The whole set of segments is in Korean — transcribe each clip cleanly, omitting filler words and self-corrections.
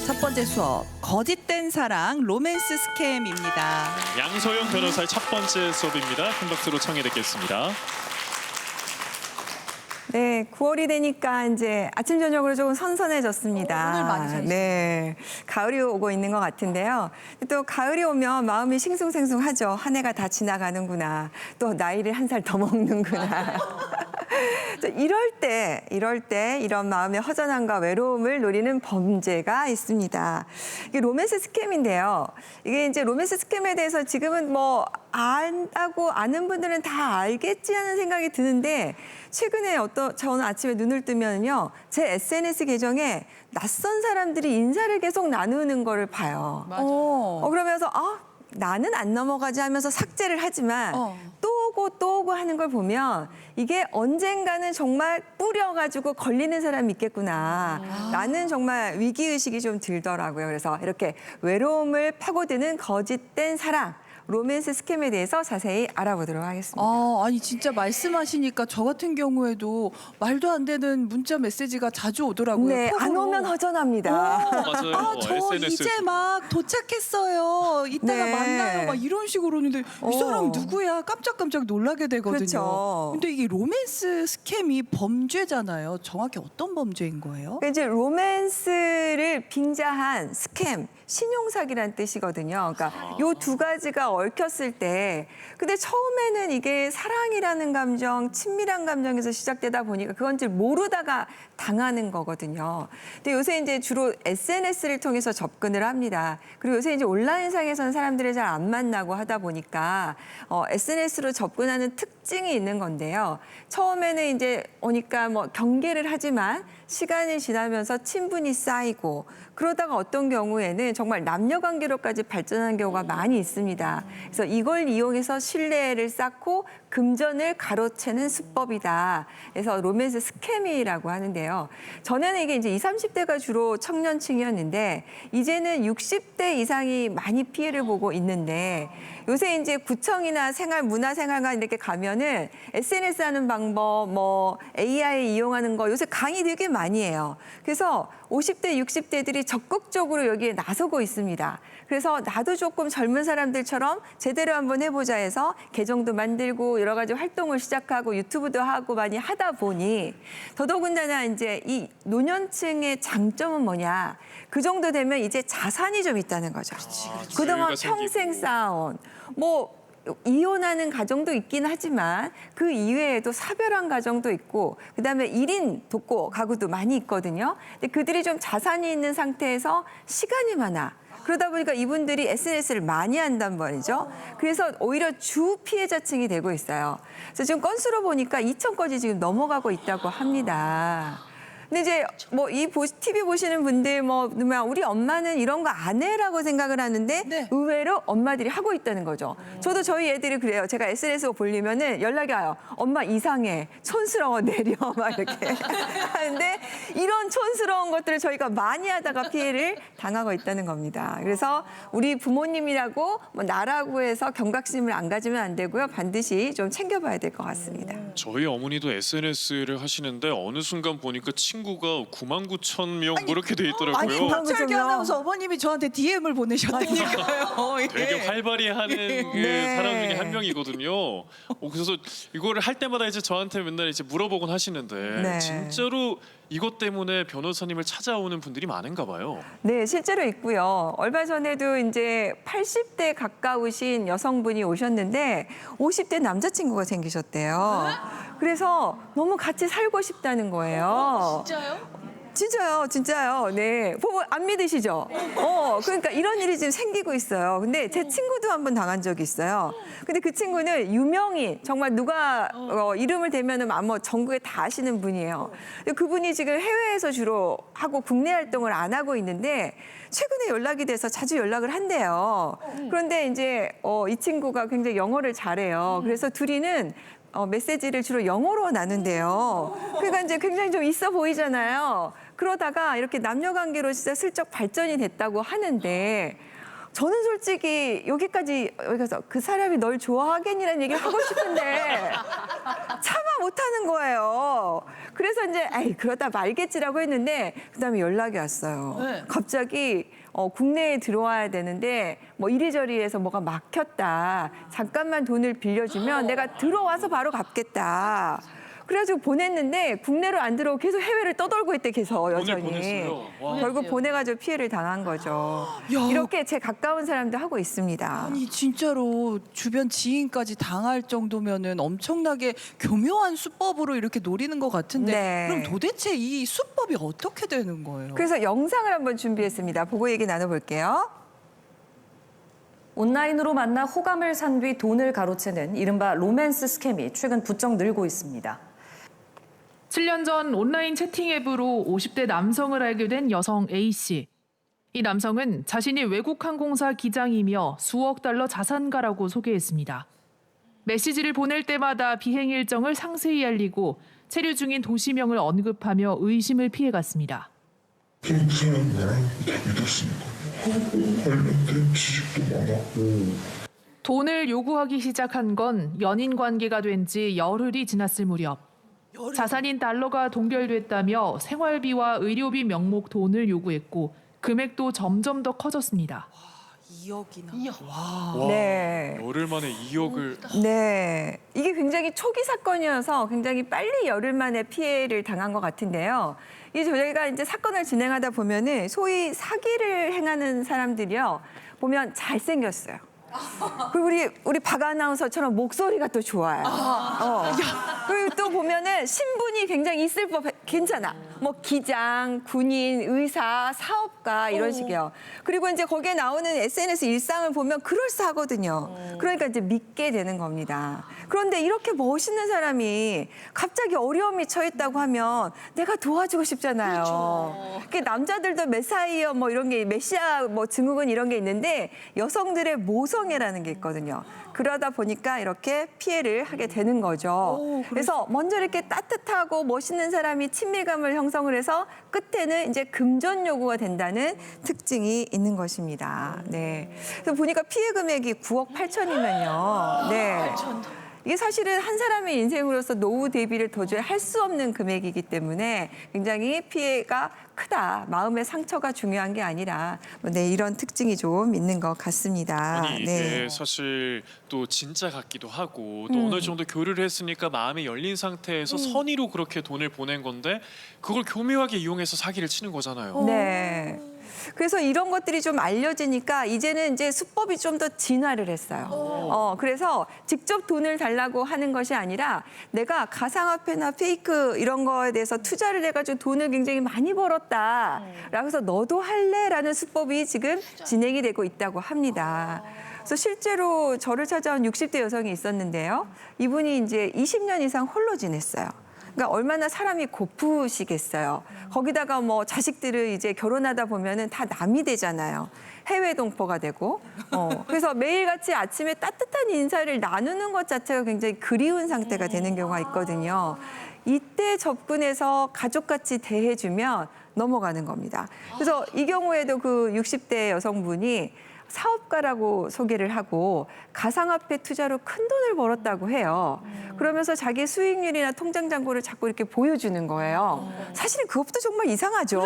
첫 번째 수업, 거짓된 사랑, 로맨스 스캠입니다. 양소영 변호사의 첫 번째 수업입니다. 큰 박수로 청해 듣겠습니다. 네, 9월이 되니까 이제 아침 저녁으로 조금 선선해졌습니다. 오늘 많이 잘 네, 가을이 오고 있는 것 같은데요. 또 가을이 오면 마음이 싱숭생숭하죠. 한 해가 다 지나가는구나. 또 나이를 한 살 더 먹는구나. 이럴 때 이런 마음의 허전함과 외로움을 노리는 범죄가 있습니다. 이게 로맨스 스캠인데요. 이게 이제 로맨스 스캠에 대해서 지금은 뭐 안다고 아는 분들은 다 알겠지 하는 생각이 드는데 최근에 저는 아침에 눈을 뜨면요. 제 SNS 계정에 낯선 사람들이 인사를 계속 나누는 거를 봐요. 그러면서 나는 안 넘어가지 하면서 삭제를 하지만 또 오고 하는 걸 보면 이게 언젠가는 정말 뿌려가지고 걸리는 사람이 있겠구나. 나는 정말 위기의식이 좀 들더라고요. 그래서 이렇게 외로움을 파고드는 거짓된 사랑, 로맨스 스캠에 대해서 자세히 알아보도록 하겠습니다. 아니 진짜 말씀하시니까 저 같은 경우에도 말도 안 되는 문자 메시지가 자주 오더라고요. 네, 안 톡으로. 오면 허전합니다. 맞아요. 저 SNS 에서. 이제 막 도착했어요. 이따가 네. 만나요. 막 이런 식으로 오는데 이 사람 누구야? 깜짝깜짝 놀라게 되거든요. 그렇죠. 근데 이게 로맨스 스캠이 범죄잖아요. 정확히 어떤 범죄인 거예요? 이제 로맨스를 빙자한 스캠, 신용사기란 뜻이거든요. 그러니까 요 두 가지가 얽혔을 때, 근데 처음에는 이게 사랑이라는 감정, 친밀한 감정에서 시작되다 보니까 그건 줄 모르다가 당하는 거거든요. 근데 요새 이제 주로 SNS를 통해서 접근을 합니다. 그리고 요새 이제 온라인상에서는 사람들을 잘 안 만나고 하다 보니까 SNS로 접근하는 특징이 있는 건데요. 처음에는 이제 오니까 뭐 경계를 하지만 시간이 지나면서 친분이 쌓이고 그러다가 어떤 경우에는 정말 남녀 관계로까지 발전하는 경우가 많이 있습니다. 그래서 이걸 이용해서 신뢰를 쌓고 금전을 가로채는 수법이다. 그래서 로맨스 스캠이라고 하는데요. 전에는 이게 이제 20, 30대가 주로 청년층이었는데 이제는 60대 이상이 많이 피해를 보고 있는데 요새 이제 구청이나 문화생활관 이렇게 가면은 SNS 하는 방법, 뭐 AI 이용하는 거 요새 강의 되게 많이 해요. 그래서 50대, 60대들이 적극적으로 여기에 나서고 있습니다. 그래서 나도 조금 젊은 사람들처럼 제대로 한번 해보자 해서 계정도 만들고 여러 가지 활동을 시작하고 유튜브도 하고 많이 하다 보니 더더군다나 이제 이 노년층의 장점은 뭐냐. 그 정도 되면 이제 자산이 좀 있다는 거죠. 그동안 평생 쌓아온 뭐 이혼하는 가정도 있긴 하지만 그 이외에도 사별한 가정도 있고 그다음에 1인 돕고 가구도 많이 있거든요. 근데 그들이 좀 자산이 있는 상태에서 시간이 많아. 그러다 보니까 이분들이 SNS를 많이 한단 말이죠. 그래서 오히려 주 피해자층이 되고 있어요. 그래서 지금 건수로 보니까 2천 건이 지금 넘어가고 있다고 합니다. 근데 이제 뭐 이 TV 보시는 분들 뭐 우리 엄마는 이런 거 안 해라고 생각을 하는데 네. 의외로 엄마들이 하고 있다는 거죠. 저도 저희 애들이 그래요. 제가 SNS 보려면은 연락이 와요. 엄마 이상해, 촌스러워 내려 막 이렇게 하는데 이런 촌스러운 것들을 저희가 많이 하다가 피해를 당하고 있다는 겁니다. 그래서 우리 부모님이라고 뭐 나라고 해서 경각심을 안 가지면 안 되고요. 반드시 좀 챙겨봐야 될 것 같습니다. 저희 어머니도 SNS를 하시는데 어느 순간 보니까 친구가 99,000명 뭐 이렇게 돼 있더라고요. 아니 박철기 그럼요. 아나운서 어머님이 저한테 DM을 보내셨다니까요. 예. 되게 활발히 하는 그 네. 사람 중에 한 명이거든요. 그래서 이거를 할 때마다 이제 저한테 맨날 이제 물어보곤 하시는데 네. 진짜로 이것 때문에 변호사님을 찾아오는 분들이 많은가 봐요. 네, 실제로 있고요. 얼마 전에도 이제 80대 가까우신 여성분이 오셨는데 50대 남자친구가 생기셨대요. 그래서 너무 같이 살고 싶다는 거예요. 진짜요. 네. 보고 안 믿으시죠? 그러니까 이런 일이 지금 생기고 있어요. 근데 제 친구도 한 번 당한 적이 있어요. 근데 그 친구는 유명인, 정말 누가 이름을 대면은 아마 전국에 다 아시는 분이에요. 근데 그분이 지금 해외에서 주로 하고 국내 활동을 안 하고 있는데 최근에 연락이 돼서 자주 연락을 한대요. 그런데 이제 이 친구가 굉장히 영어를 잘해요. 그래서 둘이는 메시지를 주로 영어로 나눈대요. 그러니까 이제 굉장히 좀 있어 보이잖아요. 그러다가 이렇게 남녀 관계로 진짜 슬쩍 발전이 됐다고 하는데 저는 솔직히 여기까지 가서 그 사람이 널 좋아하겠니라는 얘기를 하고 싶은데 차마 못하는 거예요. 그래서 이제 에이 그러다 말겠지라고 했는데 그다음에 연락이 왔어요. 네. 갑자기 국내에 들어와야 되는데 뭐 이리저리에서 뭐가 막혔다. 잠깐만 돈을 빌려주면 내가 들어와서 바로 갚겠다. 그래가지고 보냈는데 국내로 안 들어오고 계속 해외를 떠돌고 있대 계속 여전히. 보냈어요? 와. 결국 보내가지고 피해를 당한 거죠. 야. 이렇게 제 가까운 사람도 하고 있습니다. 아니 진짜로 주변 지인까지 당할 정도면은 엄청나게 교묘한 수법으로 이렇게 노리는 것 같은데 네. 그럼 도대체 이 수법이 어떻게 되는 거예요? 그래서 영상을 한번 준비했습니다. 보고 얘기 나눠볼게요. 온라인으로 만나 호감을 산 뒤 돈을 가로채는 이른바 로맨스 스캠이 최근 부쩍 늘고 있습니다. 7년 전 온라인 채팅 앱으로 50대 남성을 알게 된 여성 A씨. 이 남성은 자신이 외국 항공사 기장이며 수억 달러 자산가라고 소개했습니다. 메시지를 보낼 때마다 비행 일정을 상세히 알리고 체류 중인 도시명을 언급하며 의심을 피해갔습니다. 그 사람과랑 믿었으니까 관련된 지식도 많았고 돈을 요구하기 시작한 건 연인 관계가 된 지 열흘이 지났을 무렵. 자산인 달러가 동결됐다며 생활비와 의료비 명목 돈을 요구했고 금액도 점점 더 커졌습니다. 2억이나. 와, 네. 열흘 만에 2억을 네. 이게 굉장히 초기 사건이어서 굉장히 빨리 열흘 만에 피해를 당한 것 같은데요. 이 저희가 이제 사건을 진행하다 보면은 소위 사기를 행하는 사람들이요. 보면 잘생겼어요. 그리고 우리 박 아나운서처럼 목소리가 또 좋아요. 그리고 또 보면은 신분이 굉장히 있을 법 괜찮아. 뭐 기장, 군인, 의사, 사업가 이런 식이요. 그리고 이제 거기에 나오는 SNS 일상을 보면 그럴싸하거든요. 그러니까 이제 믿게 되는 겁니다. 그런데 이렇게 멋있는 사람이 갑자기 어려움이 처했다고 하면 내가 도와주고 싶잖아요. 그 남자들도 메사이어 뭐 이런 게 메시아 뭐 증후군 이런 게 있는데 여성들의 모성애라는 게 있거든요. 그러다 보니까 이렇게 피해를 하게 되는 거죠. 그래서 먼저 이렇게 따뜻하고 멋있는 사람이 친밀감을 형성을 해서 끝에는 이제 금전 요구가 된다는 특징이 있는 것입니다. 네. 그래서 보니까 피해 금액이 9억 8천이면요. 네. 이게 사실은 한 사람의 인생으로서 노후 대비를 도저히 할 수 없는 금액이기 때문에 굉장히 피해가 크다. 마음의 상처가 중요한 게 아니라 네, 이런 특징이 좀 있는 것 같습니다. 아니 이게 네. 사실 또 진짜 같기도 하고 또 어느 정도 교류를 했으니까 마음이 열린 상태에서 선의로 그렇게 돈을 보낸 건데 그걸 교묘하게 이용해서 사기를 치는 거잖아요. 네. 그래서 이런 것들이 좀 알려지니까 이제는 이제 수법이 좀 더 진화를 했어요. 그래서 직접 돈을 달라고 하는 것이 아니라 내가 가상화폐나 페이크 이런 거에 대해서 투자를 해가지고 돈을 굉장히 많이 벌었다. 라고 해서 너도 할래?라는 수법이 지금 진행이 되고 있다고 합니다. 그래서 실제로 저를 찾아온 60대 여성이 있었는데요. 이분이 이제 20년 이상 홀로 지냈어요. 그러니까 얼마나 사람이 고프시겠어요. 거기다가 뭐 자식들을 이제 결혼하다 보면은 다 남이 되잖아요. 해외 동포가 되고. 그래서 매일같이 아침에 따뜻한 인사를 나누는 것 자체가 굉장히 그리운 상태가 되는 경우가 있거든요. 이때 접근해서 가족같이 대해주면 넘어가는 겁니다. 그래서 이 경우에도 그 60대 여성분이 사업가라고 소개를 하고 가상화폐 투자로 큰 돈을 벌었다고 해요. 그러면서 자기 수익률이나 통장 잔고를 자꾸 이렇게 보여주는 거예요. 사실은 그것도 정말 이상하죠.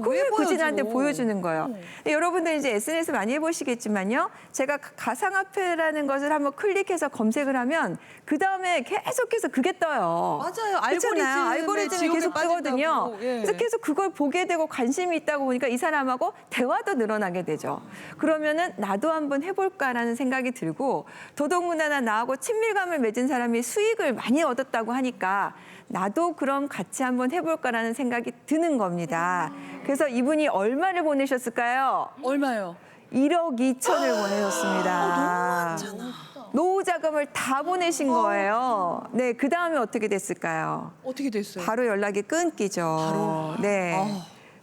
왜 그걸 굳이 나한테 보여줘? 보여주는 거예요. 근데 여러분들 이제 SNS 많이 해보시겠지만요. 제가 가상화폐라는 것을 한번 클릭해서 검색을 하면 그 다음에 계속해서 그게 떠요. 맞아요. 그렇잖아요. 알고리즘이 지옥에 계속 뜨거든요. 빠진다고. 예. 그래서 계속 그걸 보게 되고 관심이 있다고 보니까 이 사람하고 대화도 늘어나게 되죠. 그러면은 나도 한번 해볼까라는 생각이 들고 더더군다나 나하고 친밀감을 맺은 사람이 수익을 많이 얻었다고 하니까 나도 그럼 같이 한번 해볼까라는 생각이 드는 겁니다. 그래서 이분이 얼마를 보내셨을까요? 얼마요? 1억 2천을 보내셨습니다. 노후 자금을 다 보내신 거예요. 네, 그 다음에 어떻게 됐을까요? 어떻게 됐어요? 바로 연락이 끊기죠. 네.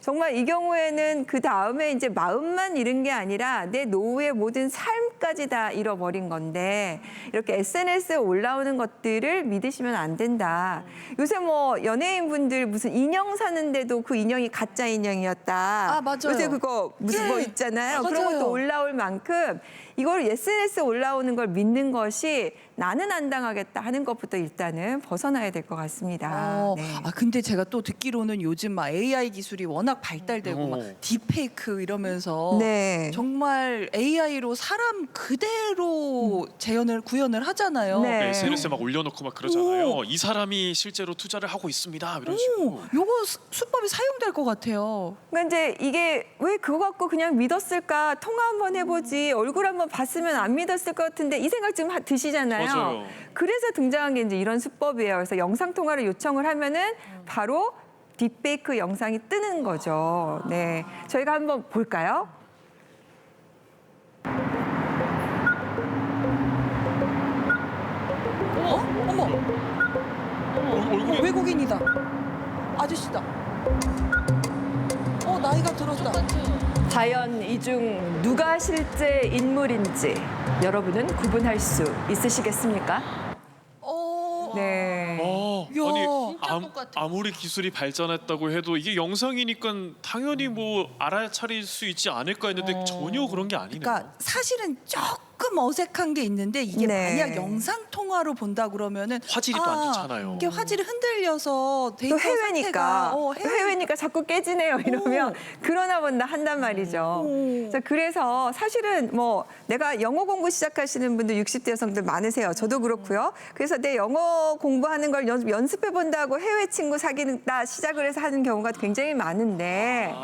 정말 이 경우에는 그 다음에 이제 마음만 잃은 게 아니라 내 노후의 모든 삶까지 다 잃어버린 건데 이렇게 SNS에 올라오는 것들을 믿으시면 안 된다. 요새 뭐 연예인분들 무슨 인형 사는데도 그 인형이 가짜 인형이었다. 아, 맞아요. 요새 그거 무슨 뭐 있잖아요. 그런 맞아요. 것도 올라올 만큼 이걸 SNS에 올라오는 걸 믿는 것이 나는 안 당하겠다 하는 것부터 일단은 벗어나야 될 것 같습니다. 네. 근데 제가 또 듣기로는 요즘 막 AI 기술이 워낙 발달되고 막 딥페이크 이러면서 네. 정말 AI로 사람 그대로 구현을 하잖아요. 네. SNS에 막 올려놓고 막 그러잖아요. 이 사람이 실제로 투자를 하고 있습니다. 이런 식으로. 요거 수법이 사용될 것 같아요. 그러니까 이제 이게 왜 그거 갖고 그냥 믿었을까? 통화 한번 해보지 얼굴 한번 봤으면 안 믿었을 것 같은데 이 생각 지금 드시잖아요. 맞아요. 그래서 등장한 게 이제 이런 수법이에요. 그래서 영상 통화를 요청을 하면은 바로 딥페이크 영상이 뜨는 거죠. 네, 저희가 한번 볼까요? 어머, 얼굴이 외국인이다. 아저씨다. 나이가 들었다. 과연 이 중 누가 실제 인물인지 여러분은 구분할 수 있으시겠습니까? 네. 이야, 아니 아무리 기술이 발전했다고 해도 이게 영상이니까 당연히 뭐 알아차릴 수 있지 않을까 했는데 전혀 그런 게 아니네요. 그러니까 사실은 조금 어색한 게 있는데 이게 네. 만약 영상 통화로 본다 그러면은 화질이 또 안 좋잖아요. 이게 화질이 흔들려서 데이터 또 해외니까 상태가, 해외니까 자꾸 깨지네요 이러면 그러나 본다 한단 말이죠. 자, 그래서 사실은 뭐 내가 영어 공부 시작하시는 분들 60대 여성들 많으세요. 저도 그렇고요. 그래서 내 영어 공부하는 걸 연습해 본다고 해외 친구 사귀다 시작을 해서 하는 경우가 굉장히 많은데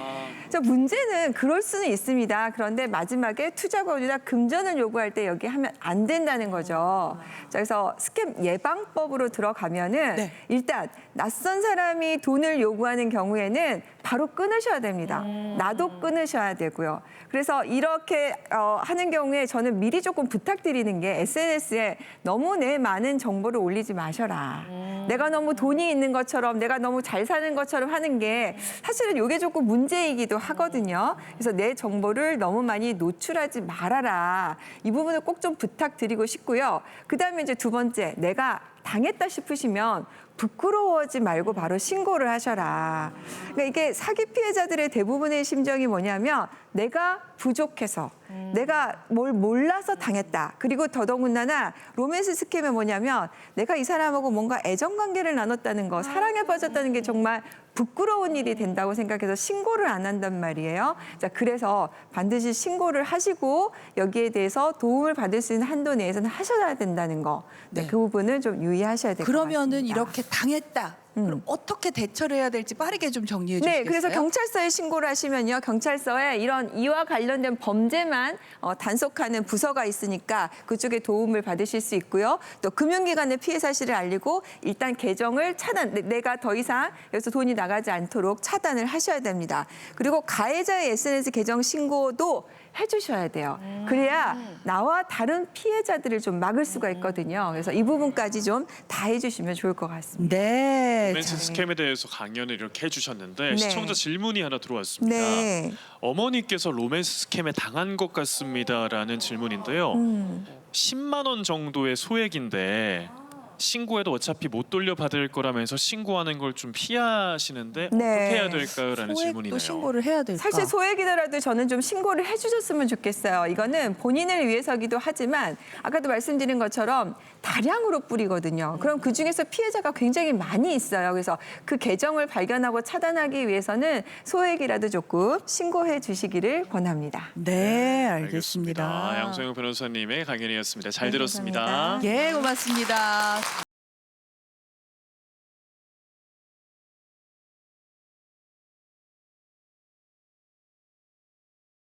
자, 문제는 그럴 수는 있습니다. 그런데 마지막에 투자 권유나 금전을 요구할 때 여기 하면 안 된다는 거죠. 자, 그래서 스캠 예방법으로 들어가면은 네. 일단 낯선 사람이 돈을 요구하는 경우에는 바로 끊으셔야 됩니다. 나도 끊으셔야 되고요. 그래서 이렇게 하는 경우에 저는 미리 조금 부탁드리는 게 SNS에 너무 내 많은 정보를 올리지 마셔라. 내가 너무 돈이 있는 것처럼 내가 너무 잘 사는 것처럼 하는 게 사실은 이게 조금 문제이기도 하거든요. 그래서 내 정보를 너무 많이 노출하지 말아라. 이 부분을 꼭 좀 부탁드리고 싶고요. 그다음에 이제 두 번째, 내가 당했다 싶으시면 부끄러워하지 말고 바로 신고를 하셔라. 그러니까 이게 사기 피해자들의 대부분의 심정이 뭐냐면 내가 부족해서 내가 뭘 몰라서 당했다. 그리고 더더군다나 로맨스 스캠이 뭐냐면 내가 이 사람하고 뭔가 애정관계를 나눴다는 거, 사랑에 빠졌다는 게 정말 부끄러운 일이 된다고 생각해서 신고를 안 한단 말이에요. 자, 그래서 반드시 신고를 하시고 여기에 대해서 도움을 받을 수 있는 한도 내에서는 하셔야 된다는 거. 네, 그 부분을 좀 유의하셔야 될 것 같습니다. 그러면은 이렇게 당했다. 그럼 어떻게 대처를 해야 될지 빠르게 좀 정리해 주시겠어요? 네, 그래서 경찰서에 신고를 하시면요. 경찰서에 이런 이와 관련된 범죄만 단속하는 부서가 있으니까 그쪽에 도움을 받으실 수 있고요. 또 금융기관의 피해 사실을 알리고 일단 계정을 차단, 내가 더 이상 여기서 돈이 나가지 않도록 차단을 하셔야 됩니다. 그리고 가해자의 SNS 계정 신고도 해주셔야 돼요. 그래야 나와 다른 피해자들을 좀 막을 수가 있거든요. 그래서 이 부분까지 좀 다 해주시면 좋을 것 같습니다. 네. 로맨스 스캠에 대해서 강연을 이렇게 해주셨는데 네. 시청자 질문이 하나 들어왔습니다. 네. 어머니께서 로맨스 스캠에 당한 것 같습니다라는 질문인데요. 10만 원 정도의 소액인데 신고해도 어차피 못 돌려받을 거라면서 신고하는 걸 좀 피하시는데 네. 어떻게 해야 될까요라는 질문이네요. 소액도 신고를 해야 될까? 사실 소액이더라도 저는 좀 신고를 해주셨으면 좋겠어요. 이거는 본인을 위해서기도 하지만 아까도 말씀드린 것처럼 다량으로 뿌리거든요. 그럼 그중에서 피해자가 굉장히 많이 있어요. 그래서 그 계정을 발견하고 차단하기 위해서는 소액이라도 조금 신고해 주시기를 권합니다. 네, 알겠습니다. 양소영 변호사님의 강연이었습니다. 잘 네, 들었습니다. 감사합니다. 예, 고맙습니다.